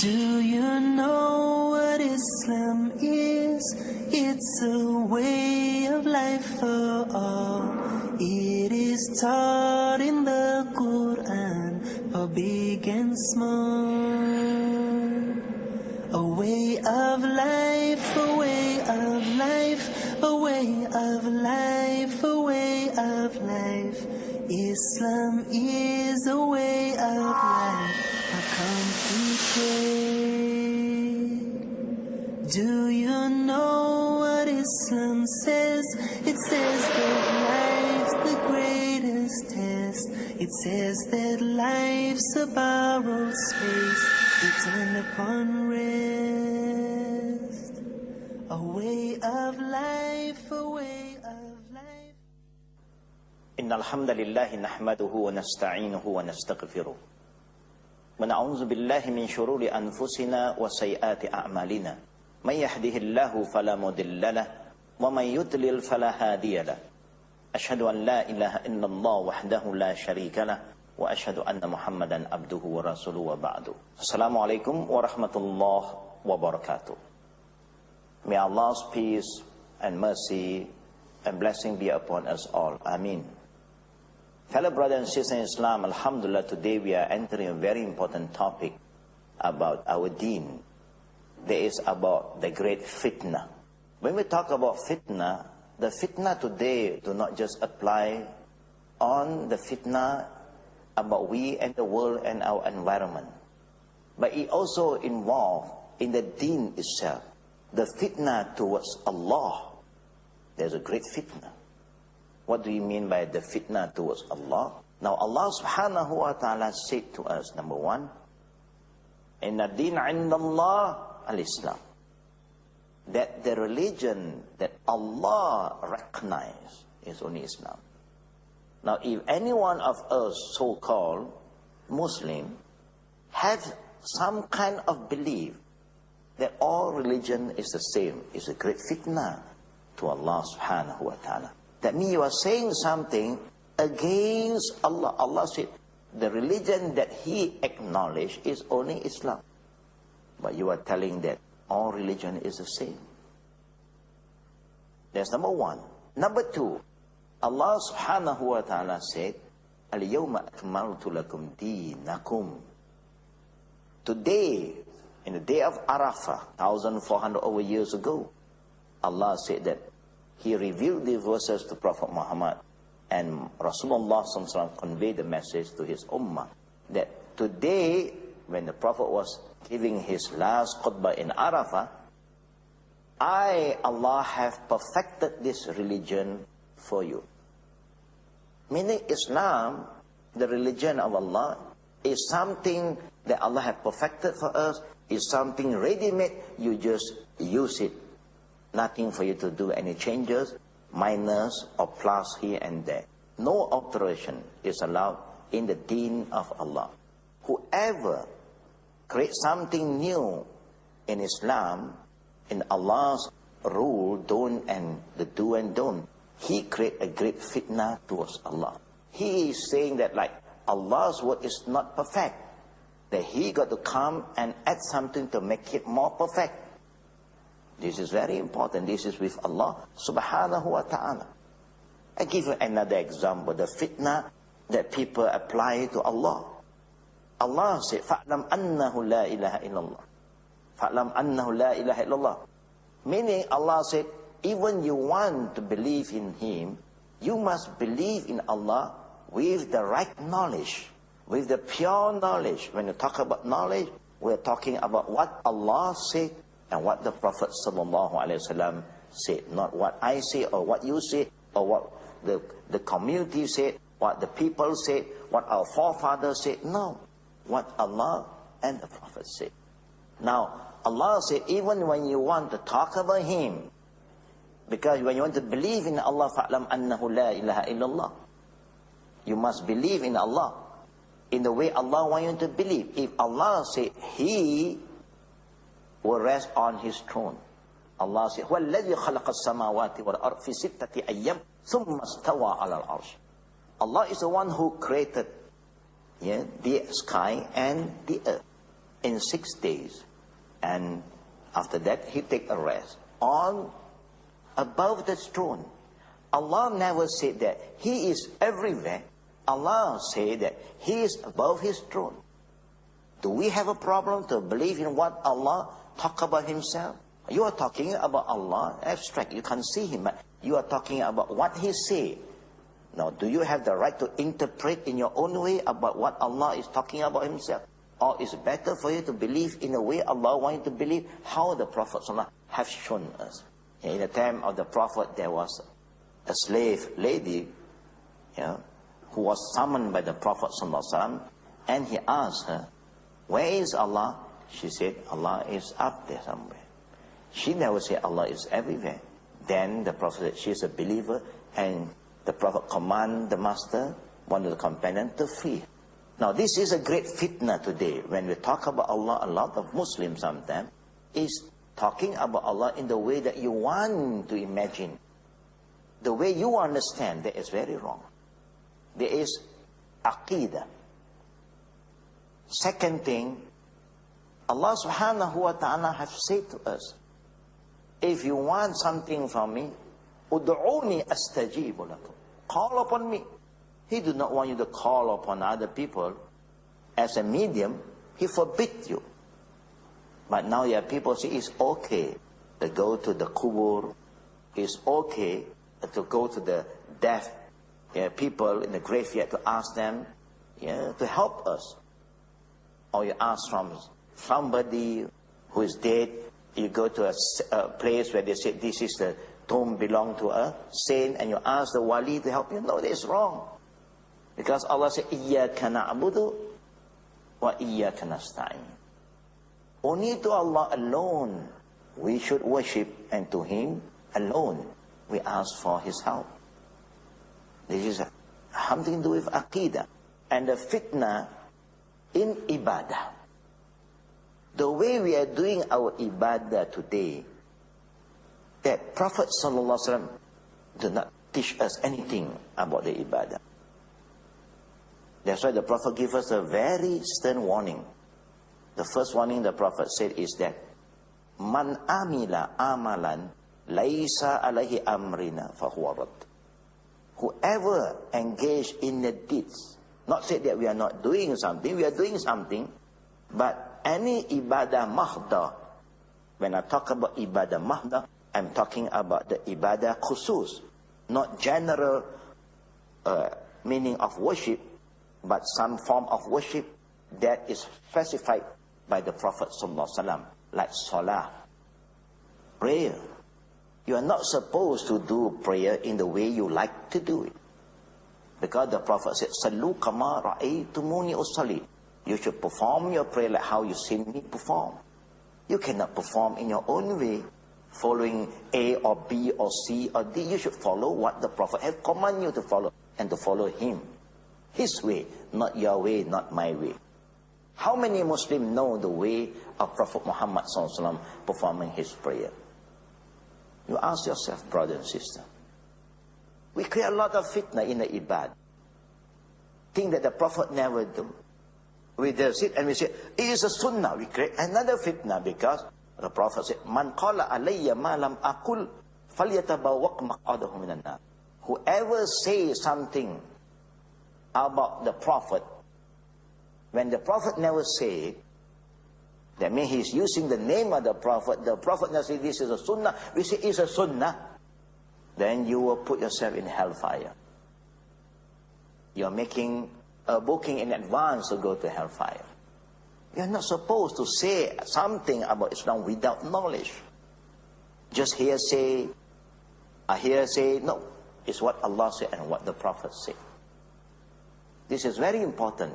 Do you know what Islam is? It's a way of life for all. It is taught in the Quran for big and small. A way of life, a way of life, a way of life, a way of life. Islam is a way of life, a complete. Do you know what Islam says? It says that life's the greatest test. It says that life's a borrowed space, returned upon rest. A way of life, a way of life. إن الحمد لله نحمده ونستعينه ونستغفره ونعوذ بالله من شرور أنفسنا وسيئات أعمالنا من يهده الله فلا مضل له ومن يضلل فلا هادي له أشهد أن لا إله إلا الله وحده لا شريك له وأشهد أن محمدا عبده ورسوله وبعد. Assalamualaikum warahmatullahi wabarakatuh. May Allah's peace and mercy and blessing be upon us all. Amin. Fellow brothers and sisters in Islam, Alhamdulillah, today we are entering a very important topic about our deen. That is about the great fitna. When we talk about fitna, the fitna today do not just apply on the fitna about we and the world and our environment, but it also involves in the deen itself, the fitna towards Allah. There's a great fitna. What do you mean by the fitna towards Allah? Now Allah subhanahu wa ta'ala said to us, number one, Inna din 'inda Allah al-Islam. That the religion that Allah recognizes is only Islam. Now if any one of us, so-called Muslim, have some kind of belief that all religion is the same, is a great fitna to Allah subhanahu wa ta'ala. That means you are saying something against Allah. Allah said the religion that He acknowledged is only Islam. But you are telling that all religion is the same. That's number one. Number two, Allah subhanahu wa ta'ala said, Al-yawma akmaltu lakum dinakum. Today, in the day of Arafah, 1,400 over years ago, Allah said that He revealed these verses to Prophet Muhammad, and Rasulullah SAW conveyed the message to his ummah that today, when the Prophet was giving his last khutbah in Arafah, I, Allah, have perfected this religion for you. Meaning Islam, the religion of Allah, is something that Allah has perfected for us, is something ready-made, you just use it. Nothing for you to do any changes, minus or plus here and there. No alteration is allowed in the deen of Allah. Whoever creates something new in Islam, in Allah's rule, don't and the do and don't, he create a great fitna towards Allah. He is saying that like Allah's word is not perfect, that He got to come and add something to make it more perfect. This is very important. This is with Allah subhanahu wa ta'ala. I give you another example, the fitna that people apply to Allah. Allah said, فَأْلَمْ أَنَّهُ لَا إِلَهَ إِلَّا اللَّهِ فَأْلَمْ أَنَّهُ لَا إِلَهَ إِلَّا اللَّهِ. Meaning Allah said, even you want to believe in Him, you must believe in Allah with the right knowledge, with the pure knowledge. When you talk about knowledge, we're talking about what Allah said and what the Prophet ﷺ said. Not what I say or what you say or what the community said, what the people said, what our forefathers said. No, what Allah and the Prophet said. Now, Allah said, even when you want to talk about Him, because when you want to believe in Allah, فَأْلَمْ أَنَّهُ لَا إِلَهَ إِلَّا اللَّهِ, you must believe in Allah in the way Allah wants you to believe. If Allah said He will rest on His throne, Allah said, وَالَّذِي خَلَقَ السَّمَاوَاتِ وَالْأَرْضِ فِي سِتَّةِ أَيَّامٍ ثُمَّ اسْتَوَى عَلَى الْعَرْشِ. Allah is the one who created the sky and the earth. in 6 days. And after that, he take a rest on above the throne. Allah never said that he is everywhere. Allah said that he is above his throne. Do we have a problem to believe in what Allah talk about himself? You are talking about Allah abstract. You can't see him. You are talking about what he said. Now, do you have the right to interpret in your own way about what Allah is talking about himself? Or is it better for you to believe in the way Allah wants you to believe, how the Prophet ﷺ have shown us? In the time of the Prophet, there was a slave lady, who was summoned by the Prophet ﷺ, and he asked her, where is Allah? She said, Allah is up there somewhere. She never said Allah is everywhere. Then the Prophet said, she is a believer, and the Prophet commanded the master, one of the companions, to free. Now this is a great fitna today. When we talk about Allah, a lot of Muslims sometimes is talking about Allah in the way that you want to imagine. The way you understand, that is very wrong. There is aqidah. Second thing, Allah subhanahu wa ta'ala have said to us, if you want something from me, ud'uni astajibu lakum. Call upon me. He do not want you to call upon other people as a medium. He forbids you. But now there are people say it's okay to go to the kubur. It's okay to go to the deaf people in the graveyard to ask them to help us. Or you ask from somebody who is dead. You go to a place where they say this is the tomb belong to a saint, and you ask the wali to help you. No, that is wrong. Because Allah said, Iyyaka na'budu wa iyyaka nasta'in. Only to Allah alone we should worship, and to Him alone we ask for His help. This is something to do with aqidah. And the fitna in ibadah. The way we are doing our ibadah today, that Prophet ﷺ did not teach us anything about the ibadah. That's why the Prophet gives us a very stern warning. The first warning the Prophet said is that Man amila amalan laisa alaihi amrina fahuwa rad. Whoever engaged in the deeds, not said that we are not doing something, we are doing something, but any ibadah mahda, when I talk about ibadah mahda, I'm talking about the ibadah khusus, not general meaning of worship, but some form of worship that is specified by the Prophet ﷺ, like salah, prayer. You are not supposed to do prayer in the way you like to do it. Because the Prophet said, Sallu kama ra'aytumuni usalli. You should perform your prayer like how you seen me perform. You cannot perform in your own way, following A or B or C or D. You should follow what the Prophet has commanded you to follow, and to follow him. His way, not your way, not my way. How many Muslims know the way of Prophet Muhammad SAW performing his prayer? You ask yourself, brother and sister. We create a lot of fitna in the ibad. Thing that the Prophet never do. We just sit and we say, it is a sunnah. We create another fitna because the Prophet said, Man qala alayya ma lam aqul falyatabawwaq maq'adahu minan nar. Whoever says something about the Prophet, when the Prophet never said, that means he's using the name of the Prophet never said this is a sunnah, we say it's a sunnah, then you will put yourself in hellfire. You're making a booking in advance to go to hellfire. You're not supposed to say something about Islam without knowledge. Just hearsay, no. It's what Allah said and what the Prophet said. This is very important.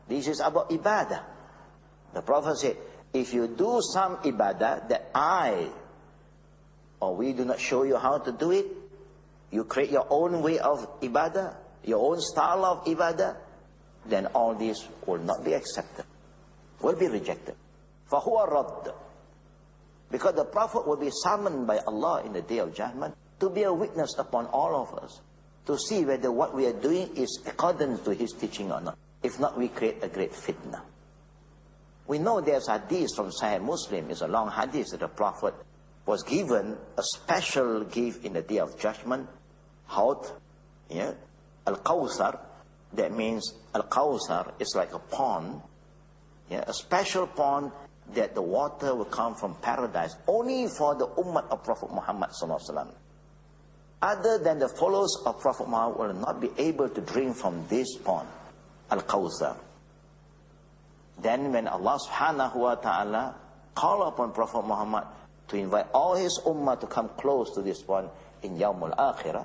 This is about ibadah. The Prophet said, if you do some ibadah that we do not show you how to do it, you create your own way of ibadah, your own style of ibadah, then all this will not be accepted, will be rejected. فَهُوَ رَدٌّ. Because the Prophet will be summoned by Allah in the day of judgment to be a witness upon all of us, to see whether what we are doing is according to his teaching or not. If not, we create a great fitna. We know there's hadith from Sahih Muslim, it's a long hadith that the Prophet was given a special gift in the Day of Judgment, Haut, yeah, Al-Kawthar. That means Al-Kawthar is like a pond, yeah, a special pond that the water will come from paradise only for the ummah of Prophet Muhammad sallallahu alaihi wasallam. Other than the followers of Prophet Muhammad will not be able to drink from this pond, Al-Kawthar. Then when Allah subhanahu wa ta'ala called upon Prophet Muhammad to invite all his ummah to come close to this pond in Yawmul Akhirah,